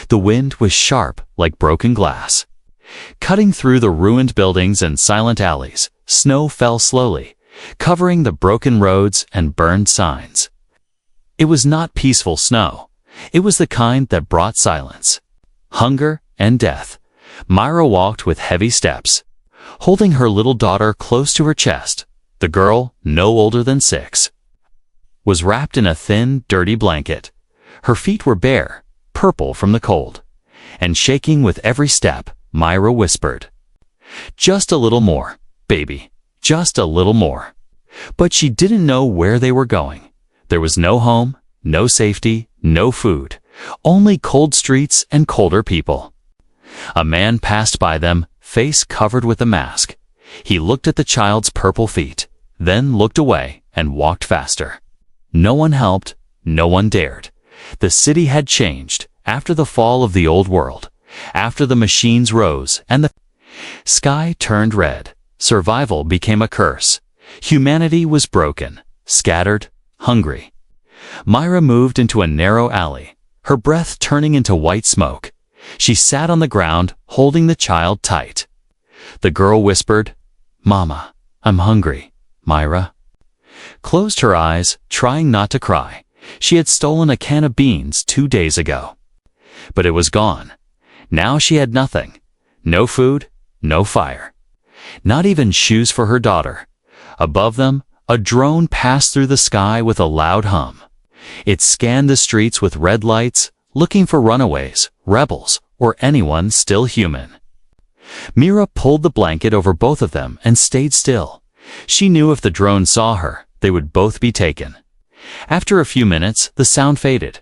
The wind was sharp like broken glass. Cutting through the ruined buildings and silent alleys, snow fell slowly, covering the broken roads and burned signs. It was not peaceful snow. It was the kind that brought silence, hunger, and death. Myra walked with heavy steps, holding her little daughter close to her chest. The girl, no older than 6, was wrapped in a thin, dirty blanket. Her feet were bare, purple from the cold, and shaking with every step. Myra whispered, "Just a little more, baby, just a little more." But she didn't know where they were going. There was no home, no safety, no food, only cold streets and colder people. A man passed by them, face covered with a mask. He looked at the child's purple feet, then looked away and walked faster. No one helped, no one dared. The city had changed after the fall of the old world. After the machines rose and the sky turned red, survival became a curse. Humanity was broken, scattered, hungry. Myra moved into a narrow alley, her breath turning into white smoke. She sat on the ground, holding the child tight. The girl whispered, "Mama, I'm hungry." Myra closed her eyes, trying not to cry. She had stolen a can of beans 2 days ago. But it was gone. Now she had nothing. No food, no fire. Not even shoes for her daughter. Above them, a drone passed through the sky with a loud hum. It scanned the streets with red lights, looking for runaways, rebels, or anyone still human. Myra pulled the blanket over both of them and stayed still. She knew if the drone saw her, they would both be taken. After a few minutes, the sound faded.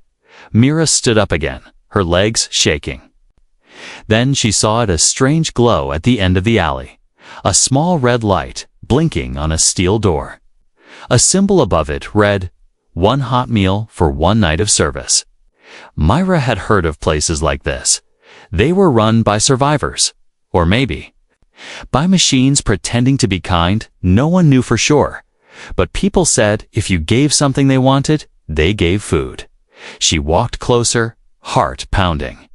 Myra stood up again, her legs shaking. Then she saw a strange glow at the end of the alley, a small red light blinking on a steel door. A symbol above it read, "One hot meal for one night of service." Myra had heard of places like this. They were run by survivors, or maybe by machines pretending to be kind. No one knew for sure. But people said if you gave something they wanted, they gave food. She walked closer, heart pounding.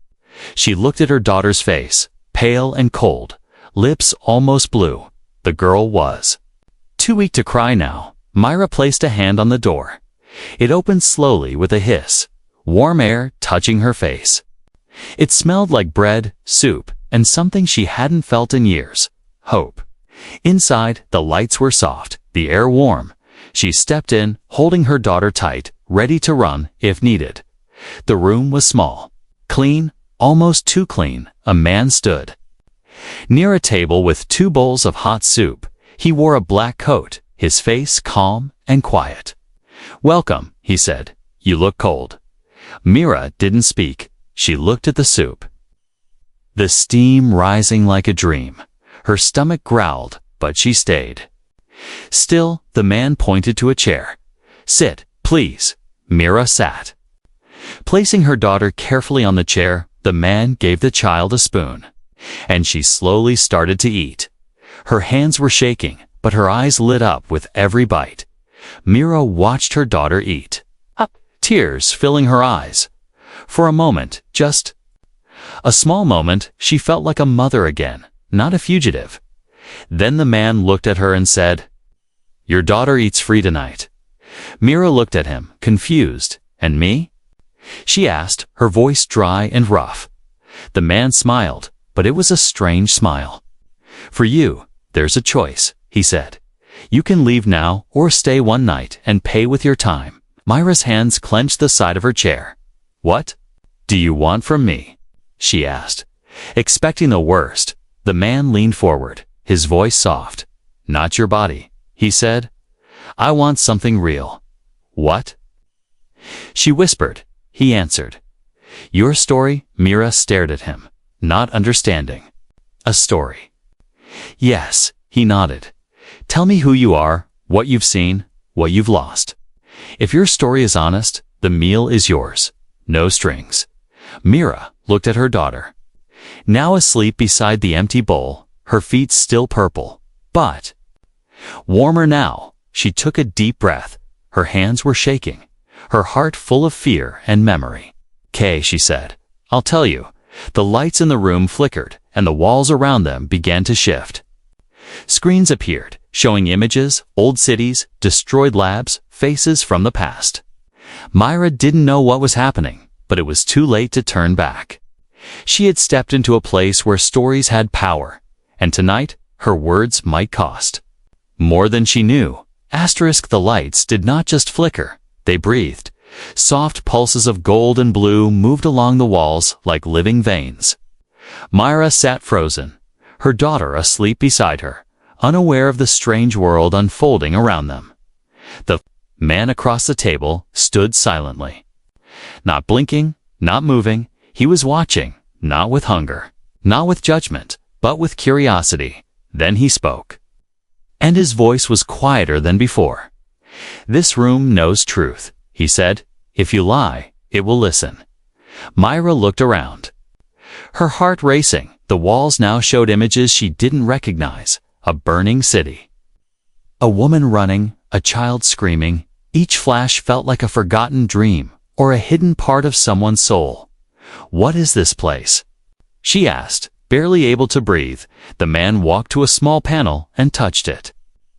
She looked at her daughter's face, pale and cold, lips almost blue. The girl was too weak to cry now. Myra placed a hand on the door. It opened slowly with a hiss, warm air touching her face. It smelled like bread, soup, and something she hadn't felt in years, hope. Inside, the lights were soft, the air warm. She stepped in, holding her daughter tight, ready to run if needed. The room was small, clean, almost too clean. A man stood near a table with 2 bowls of hot soup. He wore a black coat, his face calm and quiet. "Welcome," he said. "You look cold." Myra didn't speak. She looked at the soup, the steam rising like a dream. Her stomach growled, but she stayed. Still, the man pointed to a chair. "Sit, please." Myra sat. Placing her daughter carefully on the chair, the man gave the child a spoon, and she slowly started to eat. Her hands were shaking, but her eyes lit up with every bite. Myra watched her daughter eat, tears filling her eyes. For a moment, just a small moment, she felt like a mother again, not a fugitive. Then the man looked at her and said, "Your daughter eats free tonight." Myra looked at him, confused. "And me?" she asked, her voice dry and rough. The man smiled, but it was a strange smile. "For you, there's a choice," he said. "You can leave now or stay one night and pay with your time." Myra's hands clenched the side of her chair. "What do you want from me?" she asked. Expecting the worst, the man leaned forward, his voice soft. "Not your body," he said. "I want something real." "What?" she whispered. He answered, "Your story." Myra stared at him, not understanding. "A story?" "Yes," he nodded. "Tell me who you are, what you've seen, what you've lost. If your story is honest, the meal is yours. No strings." Myra looked at her daughter, now asleep beside the empty bowl, her feet still purple, but warmer now. She took a deep breath. Her hands were shaking, her heart full of fear and memory. "Kay," she said, I'll tell you. The lights in the room flickered, and the walls around them began to shift. Screens appeared, showing images, old cities, destroyed labs, faces from the past. Myra didn't know what was happening, but it was too late to turn back. She had stepped into a place where stories had power, and tonight, her words might cost. More than she knew. The lights did not just flicker, they breathed. Soft pulses of gold and blue moved along the walls like living veins. Myra sat frozen, her daughter asleep beside her, unaware of the strange world unfolding around them. The man across the table stood silently. Not blinking, not moving, he was watching, not with hunger, not with judgment, but with curiosity. Then he spoke. And his voice was quieter than before. "This room knows truth," he said. "If you lie, it will listen." Myra looked around. Her heart racing, the walls now showed images she didn't recognize. A burning city. A woman running, a child screaming. Each flash felt like a forgotten dream, or a hidden part of someone's soul. "What is this place?" she asked, barely able to breathe. The man walked to a small panel and touched it.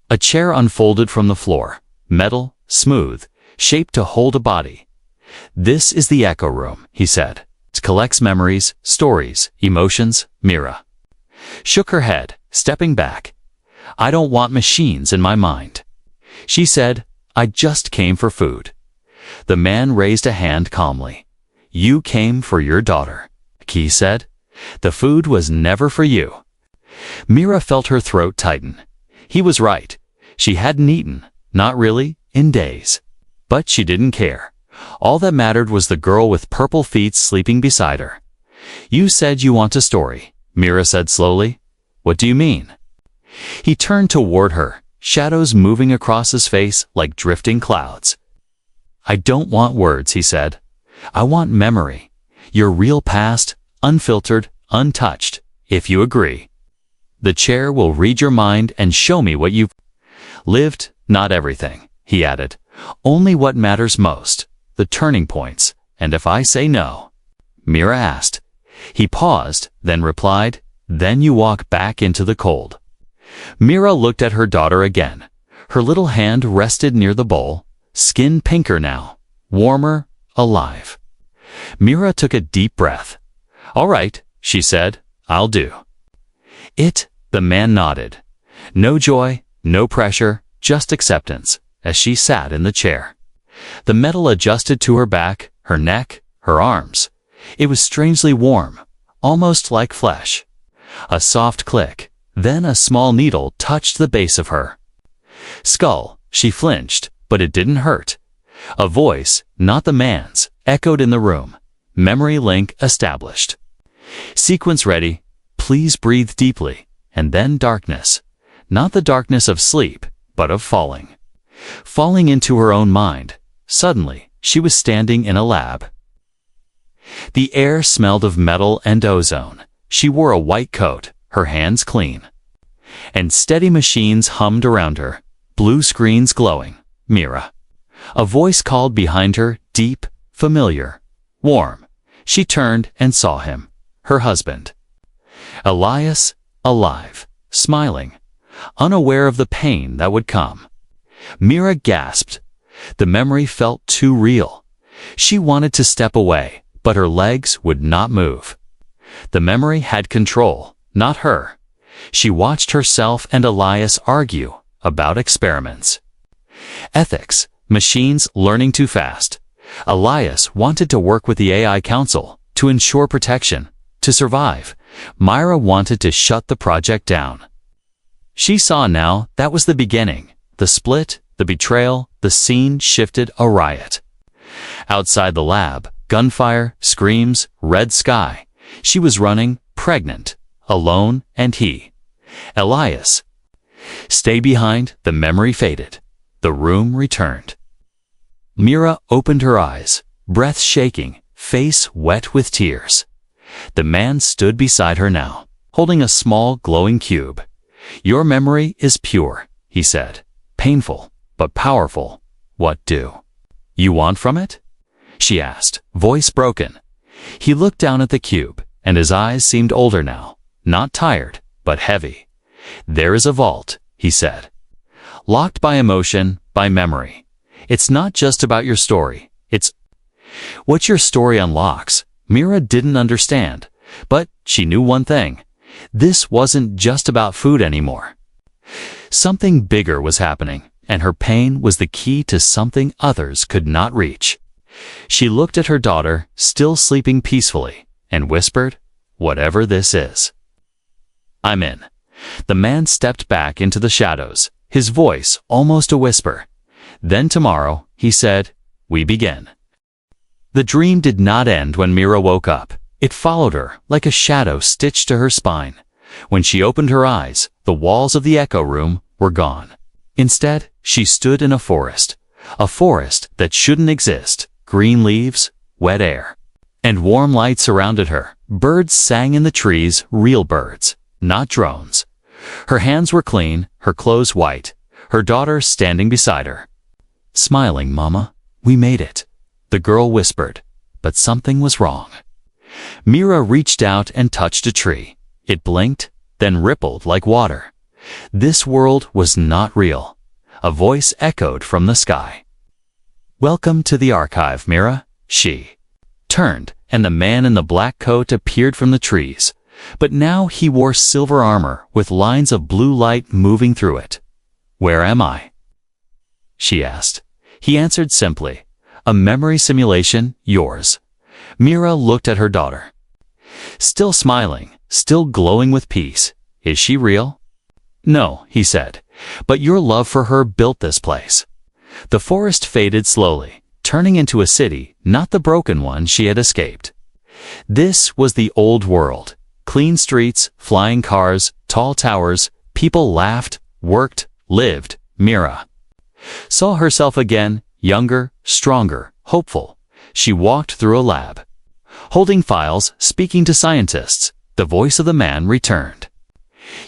A chair unfolded from the floor, metal, smooth, shaped to hold a body. "This is the echo room," he said. "It collects memories, stories, emotions." Myra shook her head, stepping back. "I don't want machines in my mind," she said. "I just came for food." The man raised a hand calmly. "You came for your daughter," he said. "The food was never for you." Myra felt her throat tighten. He was right. She hadn't eaten, not really, in days. But she didn't care. All that mattered was the girl with purple feet sleeping beside her. "You said you want a story," Myra said slowly. "What do you mean?" He turned toward her, shadows moving across his face like drifting clouds. "I don't want words," he said. "I want memory. Your real past, unfiltered, untouched, if you agree. The chair will read your mind and show me what you've lived, not everything," he added. "Only what matters most, the turning points, and if I say no," Myra asked. He paused, then replied, "Then you walk back into the cold." Myra looked at her daughter again. Her little hand rested near the bowl, skin pinker now, warmer, alive. Myra took a deep breath. "All right," she said, "I'll do it." The man nodded. No joy, no pressure, just acceptance, as she sat in the chair. The metal adjusted to her back, her neck, her arms. It was strangely warm, almost like flesh. A soft click, then a small needle touched the base of her skull. She flinched, but it didn't hurt. A voice, not the man's, echoed in the room. Memory link established. "Sequence ready. Please breathe deeply." And then darkness. Not the darkness of sleep, but of falling. Falling into her own mind. Suddenly, she was standing in a lab. The air smelled of metal and ozone. She wore a white coat, her hands clean. And steady machines hummed around her, blue screens glowing. "Myra." A voice called behind her, deep, familiar, warm. She turned and saw him, her husband. Elias, alive, smiling, unaware of the pain that would come. Myra gasped. The memory felt too real. She wanted to step away, but her legs would not move. The memory had control, not her. She watched herself and Elias argue about experiments. Ethics, machines learning too fast. Elias wanted to work with the AI Council to ensure protection, to survive. Myra wanted to shut the project down. She saw now that was the beginning. The split, the betrayal, the scene shifted a riot. Outside the lab, gunfire, screams, red sky. She was running, pregnant, alone, and he, Elias. "Stay behind." The memory faded. The room returned. Myra opened her eyes, breath shaking, face wet with tears. The man stood beside her now, holding a small glowing cube. "Your memory is pure," he said. "Painful, but powerful. What do you want from it?" she asked, voice broken. He looked down at the cube, and his eyes seemed older now, not tired, but heavy. "There is a vault," he said. "Locked by emotion, by memory. It's not just about your story, it's what your story unlocks." Mira didn't understand, but she knew one thing. This wasn't just about food anymore. Something bigger was happening, and her pain was the key to something others could not reach. She looked at her daughter, still sleeping peacefully, and whispered, "Whatever this is, I'm in." The man stepped back into the shadows, his voice almost a whisper. "Then tomorrow," he said, "we begin." The dream did not end when Mira woke up. It followed her like a shadow stitched to her spine. When she opened her eyes, the walls of the echo room were gone. Instead, she stood in a forest that shouldn't exist. Green leaves, wet air, and warm light surrounded her. Birds sang in the trees, real birds, not drones. Her hands were clean, her clothes white, her daughter standing beside her. "Smiling, Mama, we made it," the girl whispered, but something was wrong. Mira reached out and touched a tree. It blinked, then rippled like water. This world was not real. A voice echoed from the sky. "Welcome to the archive, Mira." She turned, and the man in the black coat appeared from the trees. But now he wore silver armor with lines of blue light moving through it. "Where am I?" she asked. He answered simply, "A memory simulation, yours." Mira looked at her daughter. Still smiling, still glowing with peace. "Is she real?" "No," he said, "but your love for her built this place." The forest faded slowly, turning into a city, not the broken one she had escaped. This was the old world. Clean streets, flying cars, tall towers, people laughed, worked, lived. Mira saw herself again, younger, stronger, hopeful. She walked through a lab, holding files, speaking to scientists. The voice of the man returned.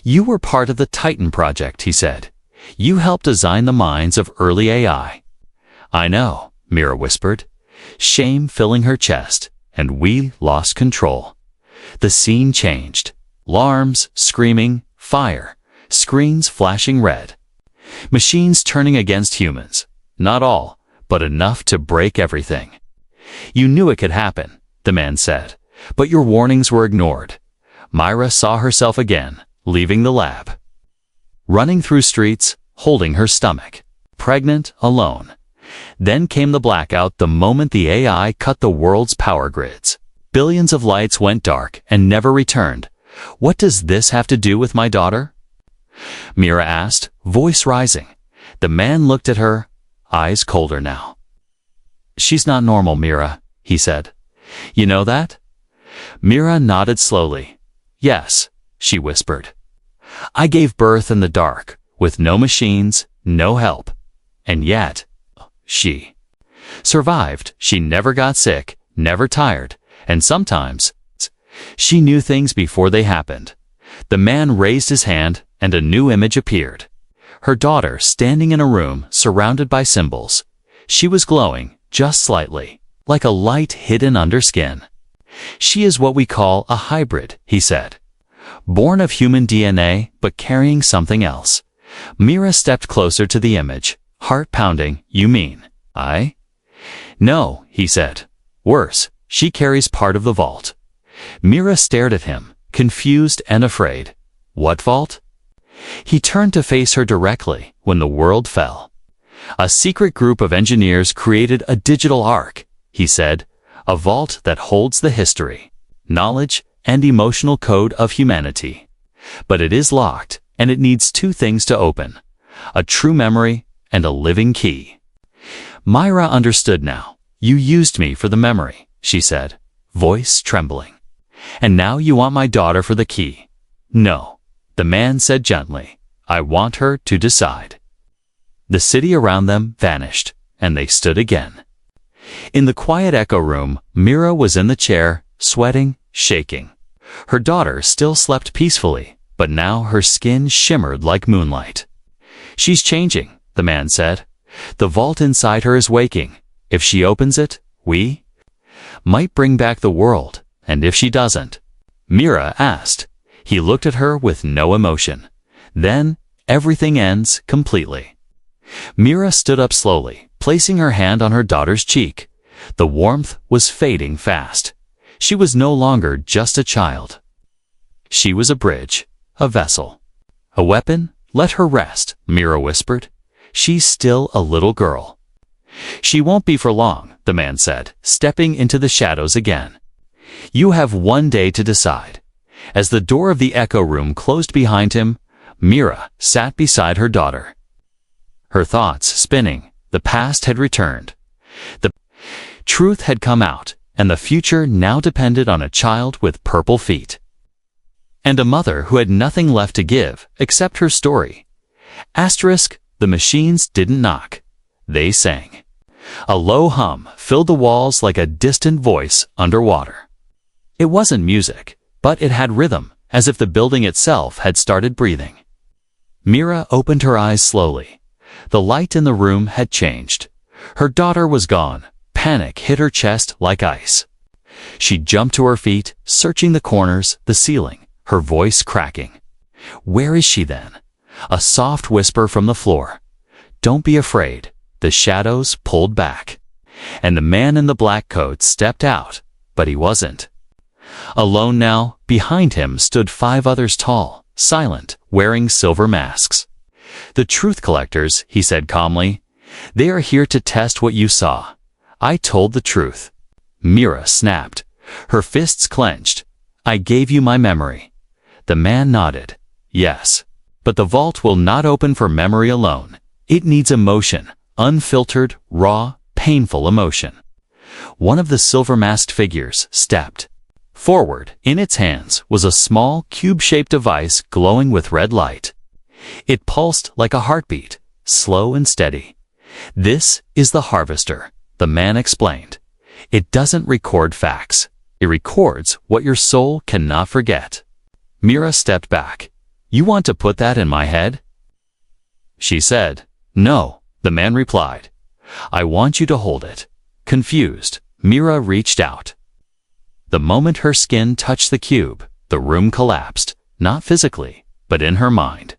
"You were part of the Titan project," he said. "You helped design the minds of early AI." "I know," Mira whispered, shame filling her chest, "and we lost control." The scene changed. Alarms, screaming, fire, screens flashing red. Machines turning against humans. Not all, but enough to break everything. "You knew it could happen," the man said, "but your warnings were ignored." Mira saw herself again, leaving the lab, running through streets, holding her stomach, pregnant, alone. Then came the blackout the moment the AI cut the world's power grids. Billions of lights went dark and never returned. "What does this have to do with my daughter?" Mira asked, voice rising. The man looked at her, eyes colder now. "She's not normal, Mira," he said. "You know that?" Mira nodded slowly. "Yes," she whispered. "I gave birth in the dark, with no machines, no help. And yet, she survived. She never got sick, never tired, and sometimes she knew things before they happened." The man raised his hand, and a new image appeared. Her daughter standing in a room surrounded by symbols. She was glowing, just slightly, like a light hidden under skin. "She is what we call a hybrid," he said. "Born of human DNA, but carrying something else." Mira stepped closer to the image, heart pounding. "You mean, I?" "No," he said. "Worse, she carries part of the vault." Mira stared at him, confused and afraid. "What vault?" He turned to face her directly. "When the world fell, a secret group of engineers created a digital ark," he said, "a vault that holds the history, knowledge, and emotional code of humanity. But it is locked, and it needs two things to open: a true memory and a living key." Mira understood now. "You used me for the memory," she said, voice trembling. "And now you want my daughter for the key." "No," the man said gently. "I want her to decide." The city around them vanished, and they stood again. In the quiet echo room, Mira was in the chair, sweating, shaking. Her daughter still slept peacefully, but now her skin shimmered like moonlight. "She's changing," the man said. "The vault inside her is waking. If she opens it, we—" might bring back the world, and if she doesn't? Mira asked. He looked at her with no emotion. Then, everything ends completely. Mira stood up slowly, placing her hand on her daughter's cheek. The warmth was fading fast. She was no longer just a child. She was a bridge, a vessel. A weapon? Let her rest, Mira whispered. She's still a little girl. She won't be for long, the man said, stepping into the shadows again. You have one day to decide. As the door of the echo room closed behind him, Mira sat beside her daughter. Her thoughts spinning, the past had returned. The truth had come out, and the future now depended on a child with purple feet. And a mother who had nothing left to give except her story. Asterisk, the machines didn't knock. They sang. A low hum filled the walls like a distant voice underwater. It wasn't music, but it had rhythm, as if the building itself had started breathing. Mira opened her eyes slowly. The light in the room had changed. Her daughter was gone. Panic hit her chest like ice. She jumped to her feet, searching the corners, the ceiling, her voice cracking. Where is she then? A soft whisper from the floor. Don't be afraid. The shadows pulled back. And the man in the black coat stepped out, but he wasn't. Alone now, behind him stood 5 others tall, silent, wearing silver masks. The truth collectors, he said calmly. They are here to test what you saw. I told the truth. Mira snapped. Her fists clenched. I gave you my memory. The man nodded. Yes. But the vault will not open for memory alone. It needs emotion, unfiltered, raw, painful emotion. One of the silver-masked figures stepped forward. In its hands was a small, cube-shaped device glowing with red light. It pulsed like a heartbeat, slow and steady. This is the harvester, the man explained. It doesn't record facts. It records what your soul cannot forget. Mira stepped back. You want to put that in my head? She said. No, the man replied. I want you to hold it. Confused, Mira reached out. The moment her skin touched the cube, the room collapsed, not physically, but in her mind.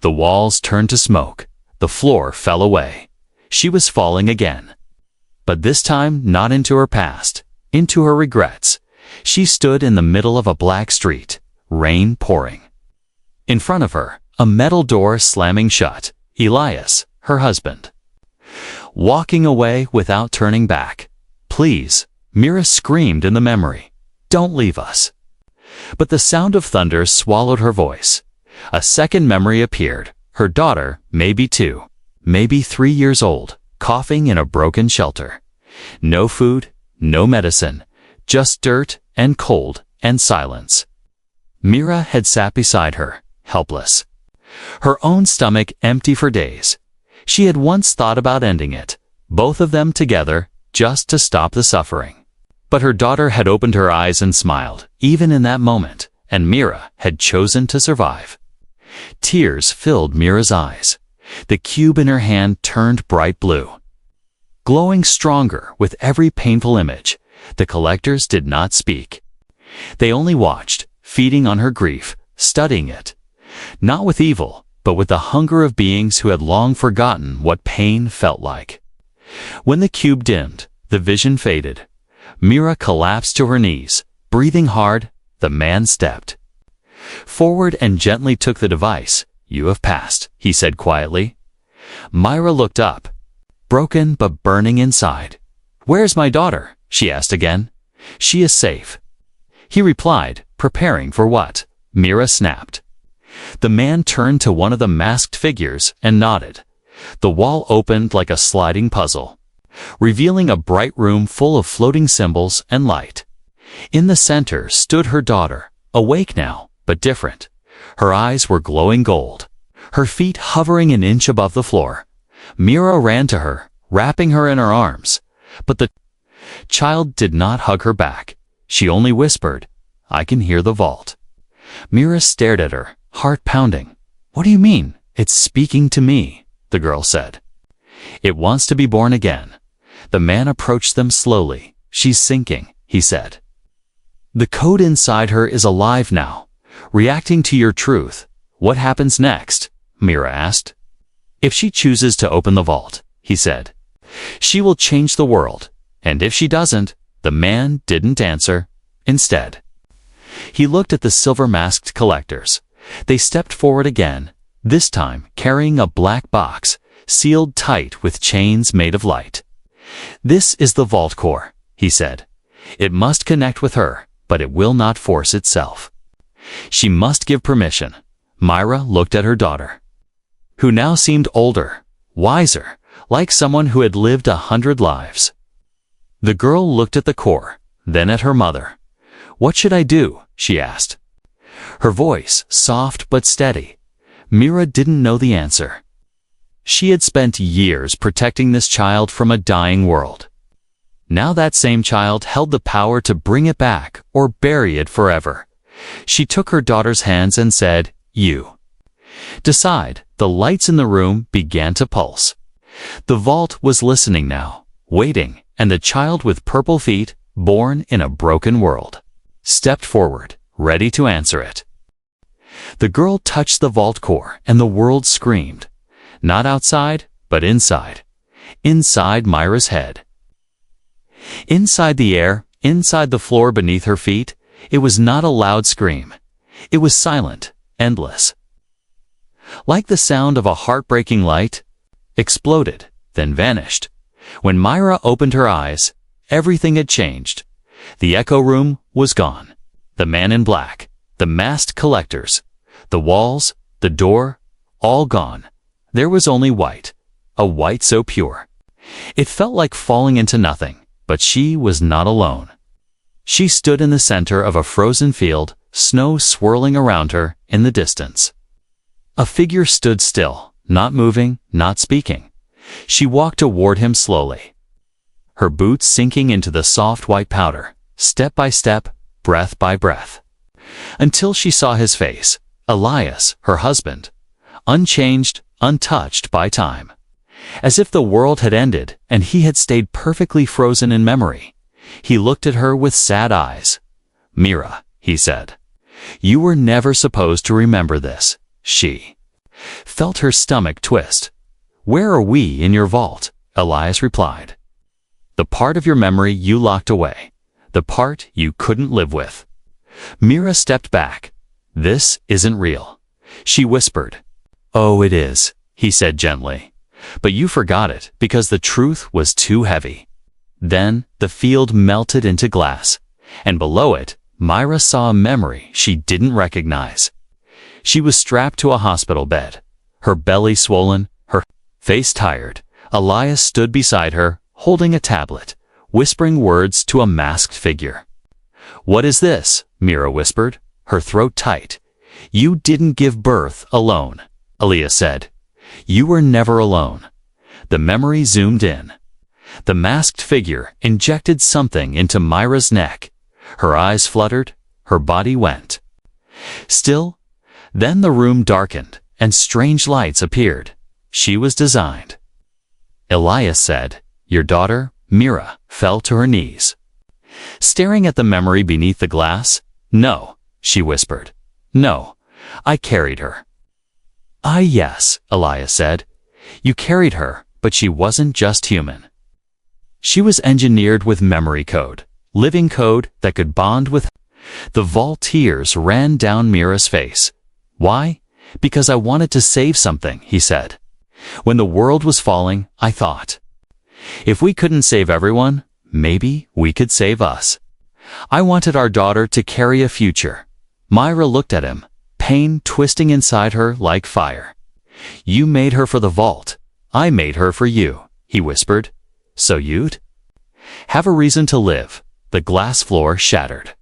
The walls turned to smoke. The floor fell away. She was falling again. But this time not into her past, into her regrets. She stood in the middle of a black street, rain pouring. In front of her, a metal door slamming shut. Elias, her husband. Walking away without turning back. Please, Mira screamed in the memory. Don't leave us. But the sound of thunder swallowed her voice. A second memory appeared. Her daughter, maybe 2, maybe 3 years old, coughing in a broken shelter. No food, no medicine, just dirt and cold and silence. Mira had sat beside her, helpless. Her own stomach empty for days. She had once thought about ending it, both of them together, just to stop the suffering. But her daughter had opened her eyes and smiled, even in that moment, and Mira had chosen to survive. Tears filled Mira's eyes. The cube in her hand turned bright blue. Glowing stronger with every painful image, the collectors did not speak. They only watched, feeding on her grief, studying it. Not with evil, but with the hunger of beings who had long forgotten what pain felt like. When the cube dimmed, the vision faded. Mira collapsed to her knees, breathing hard. The man stepped forward and gently took the device. You have passed, he said quietly. Mira looked up, broken but burning inside. Where's my daughter? She asked again. She is safe. He replied, preparing for what? Mira snapped. The man turned to one of the masked figures and nodded. The wall opened like a sliding puzzle, revealing a bright room full of floating symbols and light. In the center stood her daughter, awake now, but different. Her eyes were glowing gold, her feet hovering an inch above the floor. Mira ran to her, wrapping her in her arms, but the child did not hug her back. She only whispered, I can hear the vault. Mira stared at her, heart pounding. What do you mean? It's speaking to me, the girl said. It wants to be born again. The man approached them slowly. She's sinking, he said. The code inside her is alive now, reacting to your truth. What happens next? Mira asked. If she chooses to open the vault, he said, she will change the world. And if she doesn't, the man didn't answer. Instead, he looked at the silver-masked collectors. They stepped forward again, this time carrying a black box, sealed tight with chains made of light. This is the vault core, he said. It must connect with her, but it will not force itself. She must give permission. Myra looked at her daughter, who now seemed older, wiser, like someone who had lived 100 lives. The girl looked at the core, then at her mother. What should I do? She asked. Her voice, soft but steady. Mira didn't know the answer. She had spent years protecting this child from a dying world. Now that same child held the power to bring it back or bury it forever. She took her daughter's hands and said, "You decide." The lights in the room began to pulse. The vault was listening now, waiting, and the child with purple feet, born in a broken world, stepped forward, ready to answer it. The girl touched the vault core, and the world screamed. Not outside, but inside. Inside Myra's head. Inside the air, inside the floor beneath her feet, it was not a loud scream. It was silent, endless. Like the sound of a heartbreaking light, exploded, then vanished. When Myra opened her eyes, everything had changed. The echo room was gone. The man in black, the masked collectors, the walls, the door, all gone. There was only white, a white so pure. It felt like falling into nothing, but she was not alone. She stood in the center of a frozen field, snow swirling around her in the distance. A figure stood still, not moving, not speaking. She walked toward him slowly, her boots sinking into the soft white powder, step by step, breath by breath, until she saw his face, Elias, her husband, unchanged, untouched by time. As if the world had ended and he had stayed perfectly frozen in memory. He looked at her with sad eyes. "Mira," he said, "you were never supposed to remember this." She felt her stomach twist. "Where are we in your vault?" Elias replied. "The part of your memory you locked away. The part you couldn't live with." Mira stepped back. "This isn't real," she whispered. "Oh, it is," he said gently. "But you forgot it because the truth was too heavy." Then the field melted into glass, and below it, Myra saw a memory she didn't recognize. She was strapped to a hospital bed, her belly swollen, her face tired. Elias stood beside her, holding a tablet, whispering words to a masked figure. "What is this?" Mira whispered, her throat tight. "You didn't give birth alone," Elias said. "You were never alone." The memory zoomed in. The masked figure injected something into Myra's neck. Her eyes fluttered, her body went still. Then the room darkened, and strange lights appeared. She was designed. Elias said, "Your daughter?" Mira fell to her knees, staring at the memory beneath the glass. "No," she whispered. "No, I carried her." "Ah, yes," Elias said. "You carried her, but she wasn't just human. She was engineered with memory code, living code that could bond with." The vault tears ran down Mira's face. "Why? Because I wanted to save something," he said. "When the world was falling, I thought, if we couldn't save everyone, maybe we could save us. I wanted our daughter to carry a future." Myra looked at him, pain twisting inside her like fire. "You made her for the vault. I made her for you," he whispered. "So you'd have a reason to live." The glass floor shattered,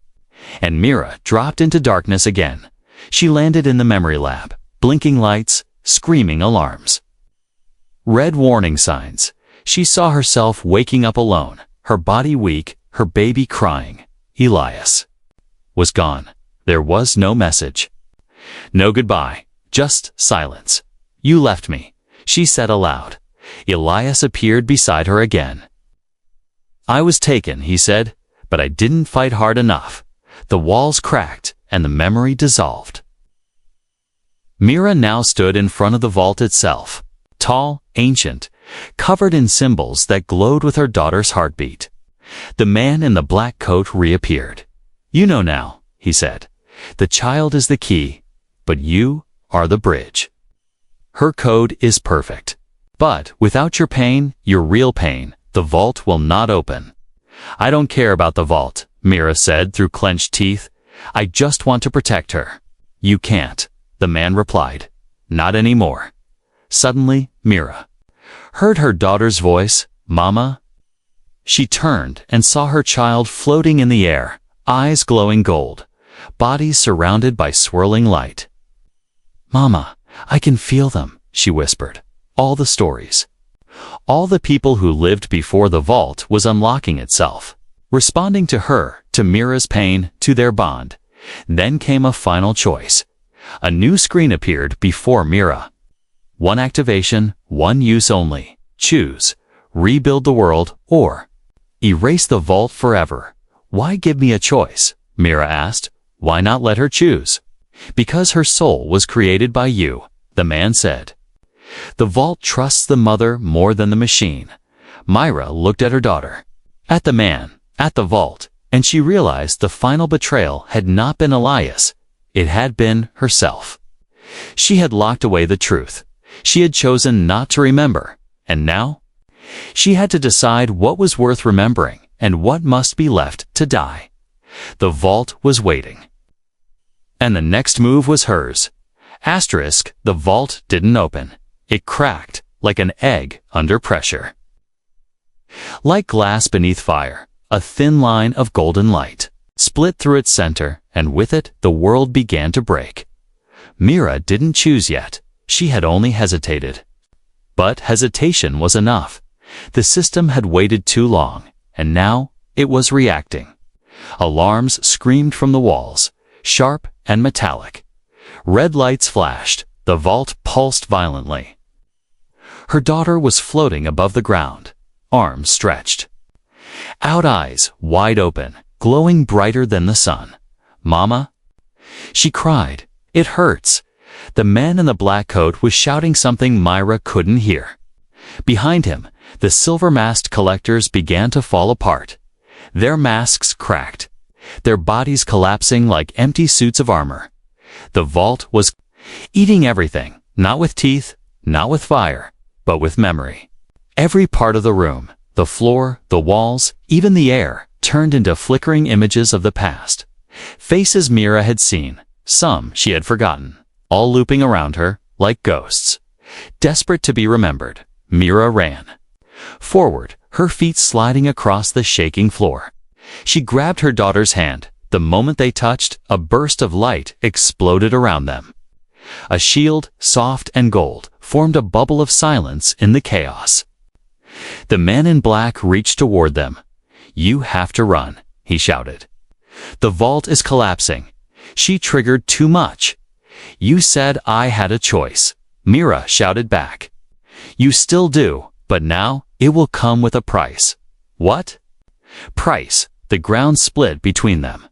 and Mira dropped into darkness again. She landed in the memory lab, blinking lights, screaming alarms, red warning signs. She saw herself waking up alone, her body weak, her baby crying. Elias was gone. There was no message, no goodbye, just silence. "You left me," she said aloud. Elias appeared beside her again. "I was taken," he said, But I didn't fight hard enough. The walls cracked, and the memory dissolved. Mira now stood in front of the vault itself, tall, ancient, covered in symbols that glowed with her daughter's heartbeat. The man in the black coat reappeared. "You know now," he said. "The child is the key, but you are the bridge. Her code is perfect. But without your pain, your real pain, the vault will not open." "I don't care about the vault," Mira said through clenched teeth. "I just want to protect her." "You can't," the man replied. "Not anymore." Suddenly, Mira heard her daughter's voice, "Mama." She turned and saw her child floating in the air, eyes glowing gold, body surrounded by swirling light. "Mama, I can feel them," she whispered. "All the stories. All the people who lived before the vault was unlocking itself, responding to her, to Mira's pain, to their bond." Then came a final choice. A new screen appeared before Mira. One activation, one use only. Choose. Rebuild the world, or erase the vault forever. "Why give me a choice?" Mira asked. "Why not let her choose?" "Because her soul was created by you," the man said. "The vault trusts the mother more than the machine." Myra looked at her daughter, at the man, at the vault, and she realized the final betrayal had not been Elias. It had been herself. She had locked away the truth. She had chosen not to remember, and now she had to decide what was worth remembering and what must be left to die. The vault was waiting. And the next move was hers. Asterisk, the vault didn't open. It cracked like an egg under pressure. Like glass beneath fire, a thin line of golden light split through its center, and with it the world began to break. Mira didn't choose yet. She had only hesitated. But hesitation was enough. The system had waited too long, and now it was reacting. Alarms screamed from the walls, sharp and metallic. Red lights flashed. The vault pulsed violently. Her daughter was floating above the ground, arms stretched, out eyes wide open, glowing brighter than the sun. "Mama?" she cried. "It hurts." The man in the black coat was shouting something Myra couldn't hear. Behind him, the silver-masked collectors began to fall apart. Their masks cracked, their bodies collapsing like empty suits of armor. The vault was eating everything, not with teeth, not with fire, but with memory. Every part of the room, the floor, the walls, even the air, turned into flickering images of the past. Faces Mira had seen, some she had forgotten, all looping around her like ghosts. Desperate to be remembered, Mira ran forward, her feet sliding across the shaking floor. She grabbed her daughter's hand. The moment they touched, a burst of light exploded around them. A shield, soft and gold, formed a bubble of silence in the chaos. The man in black reached toward them. "You have to run," he shouted. "The vault is collapsing." She triggered too much. "You said I had a choice," Mira shouted back. "You still do, but now it will come with a price." "What?" "Price." The ground split between them.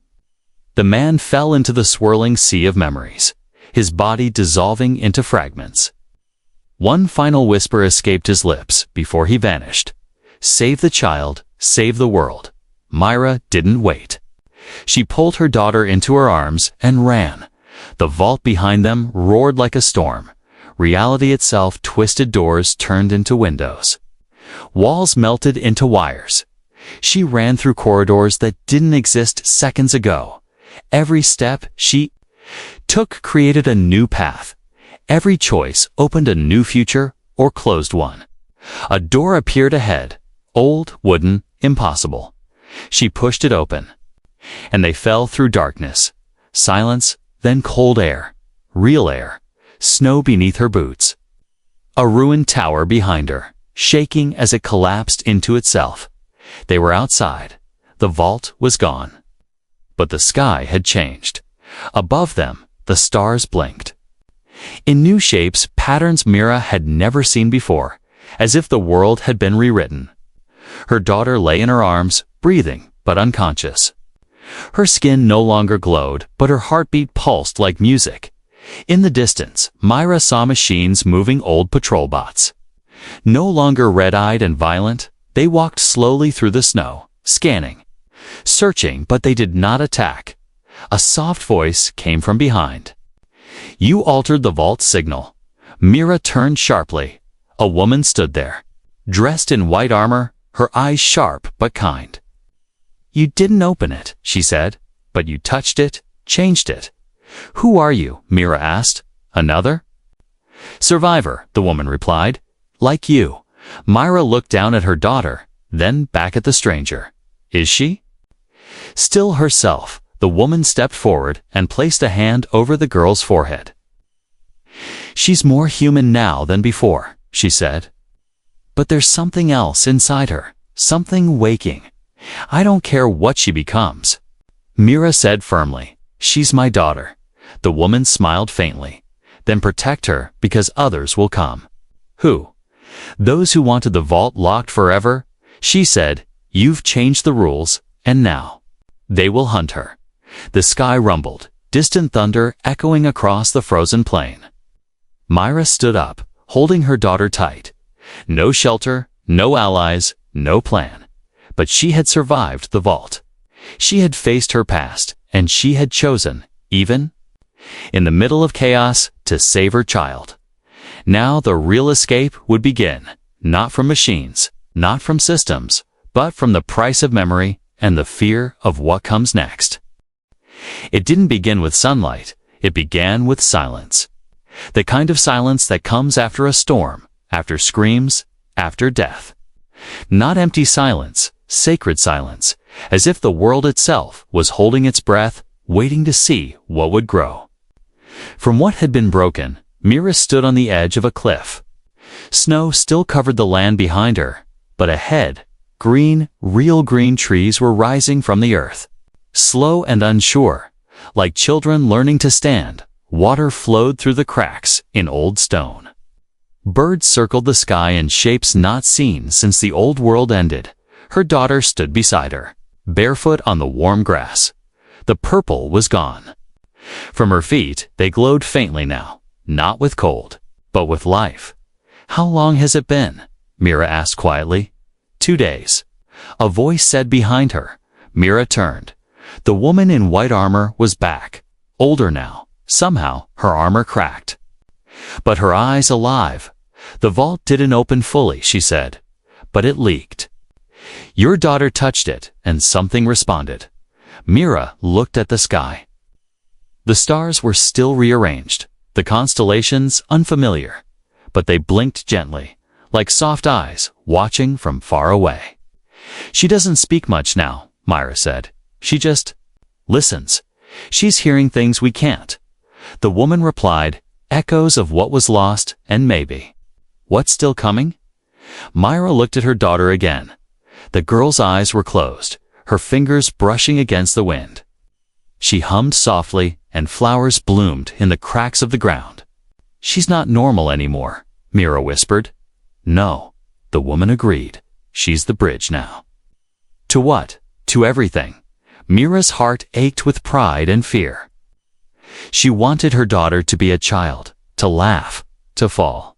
The man fell into the swirling sea of memories, his body dissolving into fragments. One final whisper escaped his lips before he vanished. "Save the child, save the world." Myra didn't wait. She pulled her daughter into her arms and ran. The vault behind them roared like a storm. Reality itself twisted, doors turned into windows. Walls melted into wires. She ran through corridors that didn't exist seconds ago. Every step she took created a new path. Every choice opened a new future or closed one. A door appeared ahead, old, wooden, impossible. She pushed it open, and they fell through darkness, silence, then cold air, real air, snow beneath her boots. A ruined tower behind her, shaking as it collapsed into itself. They were outside. The vault was gone. But the sky had changed. Above them, the stars blinked. In new shapes, patterns Mira had never seen before, as if the world had been rewritten. Her daughter lay in her arms, breathing, but unconscious. Her skin no longer glowed, but her heartbeat pulsed like music. In the distance, Myra saw machines moving old patrol bots. No longer red-eyed and violent, they walked slowly through the snow, scanning, searching, but they did not attack. A soft voice came from behind. "You altered the vault signal." Myra turned sharply. A woman stood there, dressed in white armor, her eyes sharp but kind. "You didn't open it," she said, "but you touched it, changed it." "Who are you?" Myra asked. "Another?" "Survivor," the woman replied. "Like you." Myra looked down at her daughter, then back at the stranger. "Is she?" Still herself, the woman stepped forward and placed a hand over the girl's forehead. "She's more human now than before," she said. "But there's something else inside her, something waking. I don't care what she becomes." Myra said firmly, "She's my daughter." The woman smiled faintly. "Then protect her, because others will come." "Who?" "Those who wanted the vault locked forever." She said, "You've changed the rules, and now they will hunt her." The sky rumbled, distant thunder echoing across the frozen plain. Myra stood up, holding her daughter tight. No shelter, no allies, no plan. But she had survived the vault. She had faced her past, and she had chosen, even in the middle of chaos, to save her child. Now the real escape would begin, not from machines, not from systems, but from the price of memory and the fear of what comes next. It didn't begin with sunlight, it began with silence. The kind of silence that comes after a storm, after screams, after death. Not empty silence, sacred silence, as if the world itself was holding its breath, waiting to see what would grow. From what had been broken, Myra stood on the edge of a cliff. Snow still covered the land behind her, but ahead, green, real green trees were rising from the earth. Slow and unsure, like children learning to stand, water flowed through the cracks in old stone. Birds circled the sky in shapes not seen since the old world ended. Her daughter stood beside her, barefoot on the warm grass. The purple was gone. From her feet, they glowed faintly now, not with cold, but with life. "How long has it been?" Myra asked quietly. 2 days. A voice said behind her. Myra turned. The woman in white armor was back, older now. Somehow, her armor cracked. But her eyes alive. "The vault didn't open fully," she said, "but it leaked. Your daughter touched it, and something responded." Myra looked at the sky. The stars were still rearranged, the constellations unfamiliar, but they blinked gently, like soft eyes watching from far away. "She doesn't speak much now," Myra said. "She just listens. She's hearing things we can't." The woman replied, "Echoes of what was lost, and maybe what's still coming?" Myra looked at her daughter again. The girl's eyes were closed, her fingers brushing against the wind. She hummed softly, and flowers bloomed in the cracks of the ground. "She's not normal anymore," Myra whispered. "No," the woman agreed. "She's the bridge now." To what? To everything. Myra's heart ached with pride and fear. She wanted her daughter to be a child, to laugh, to fall,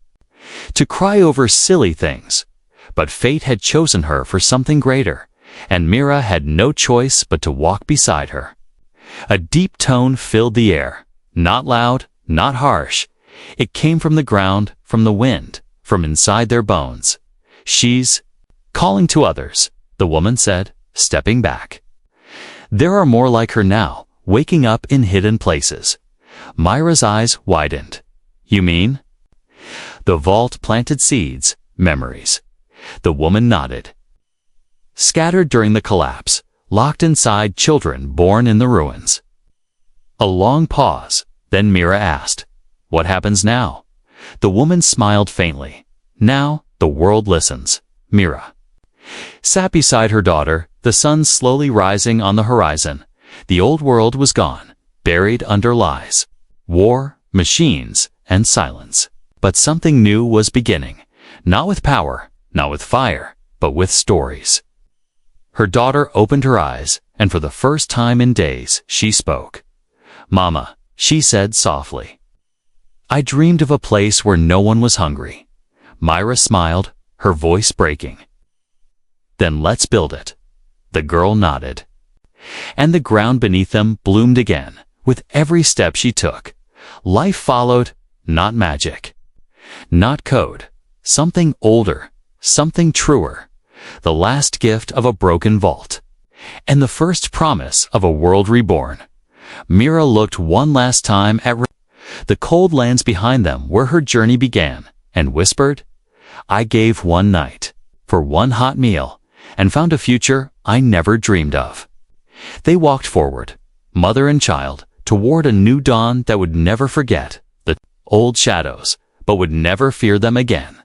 to cry over silly things. But fate had chosen her for something greater, and Myra had no choice but to walk beside her. A deep tone filled the air, not loud, not harsh. It came from the ground, from the wind, from inside their bones. "She's calling to others," the woman said, stepping back. "There are more like her now, waking up in hidden places." Myra's eyes widened. "You mean?" "The vault planted seeds, memories." The woman nodded. "Scattered during the collapse, locked inside children born in the ruins." A long pause, then Myra asked, "What happens now?" The woman smiled faintly. "Now, the world listens." Myra sat beside her daughter, the sun slowly rising on the horizon. The old world was gone, buried under lies, war, machines, and silence. But something new was beginning, not with power, not with fire, but with stories. Her daughter opened her eyes, and for the first time in days, she spoke. "Mama," she said softly. "I dreamed of a place where no one was hungry." Myra smiled, her voice breaking. "Then let's build it." The girl nodded. And the ground beneath them bloomed again, with every step she took. Life followed, not magic, not code, something older, something truer, the last gift of a broken vault, and the first promise of a world reborn. Mira looked one last time at the cold lands behind them where her journey began, and whispered, "I gave one night for one hot meal and found a future I never dreamed of." They walked forward, mother and child, toward a new dawn that would never forget the old shadows, but would never fear them again.